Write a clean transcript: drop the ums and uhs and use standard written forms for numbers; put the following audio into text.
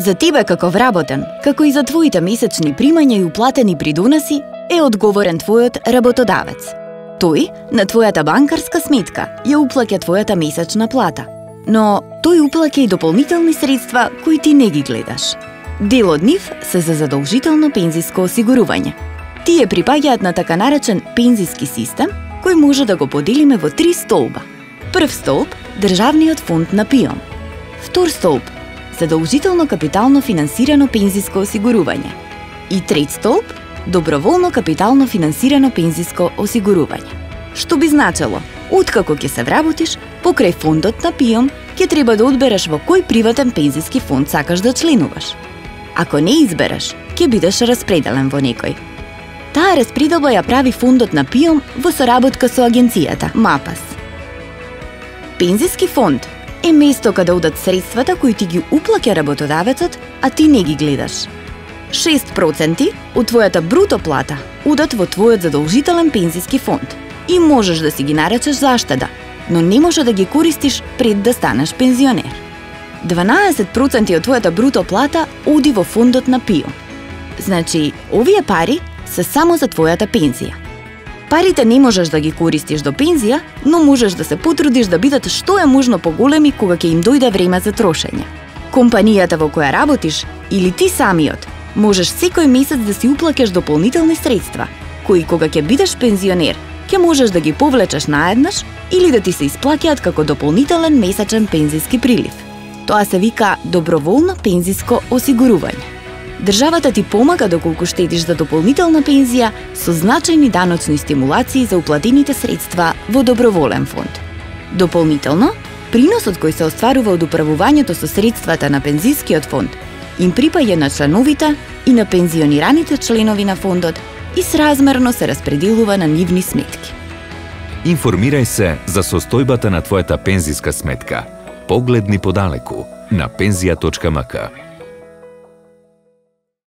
За тебе како вработен, како и за твоите месечни примања и уплатени придоноси, е одговорен твојот работодавец. Тој на твојата банкарска сметка ја уплаќа твојата месечна плата, но тој уплаќа и дополнителни средства кои ти не ги гледаш. Дел од нив се за задолжително пензиско осигурување. Тие припаѓаат на така наречен пензиски систем, кој може да го поделиме во 3 столба. Прв столб – државниот фонд на ПИОМ. Втор столб – задолжително капитално финансирано пензиско осигурување. И трет столб – доброволно капитално финансирано пензиско осигурување. Што би значело, откако ќе се вработиш, покрај фондот на ПИОМ ќе треба да одбереш во кој приватен пензиски фонд сакаш да членуваш. Ако не избереш, ќе бидеш распределен во некој. Таа распределба ја прави фондот на ПИОМ во соработка со агенцијата МАПАС. Пензиски фонд е место каде одат средствата кои ти ги уплаќа работодавецот, а ти не ги гледаш. 6% од твојата бруто плата одат во твојот задолжителен пензиски фонд и можеш да си ги наречеш заштеда, но не може да ги користиш пред да станеш пензионер. 12% од твојата бруто плата оди во фондот на ПИО. Значи, овие пари се само за твојата пензија. Парите не можеш да ги користиш до пензија, но можеш да се потрудиш да бидат што е можно поголеми кога ќе им дојде време за трошење. Компанијата во која работиш или ти самиот можеш секој месец да си уплаќаш дополнителни средства, кои кога ќе бидеш пензионер, ќе можеш да ги повлечеш наеднаш или да ти се исплаќаат како дополнителен месечен пензиски прилив. Тоа се вика доброволно пензиско осигурување. Државата ти помага доколку штедиш за дополнителна пензија со значајни даночни стимулации за уплатените средства во доброволен фонд. Дополнително, приносот кој се остварува од управувањето со средствата на пензискиот фонд им припаѓа на членовите и на пензионираните членови на фондот и сразмерно се распределува на нивни сметки. Информирај се за состојбата на твојата пензиска сметка. Погледни подалеку на penzia.mk.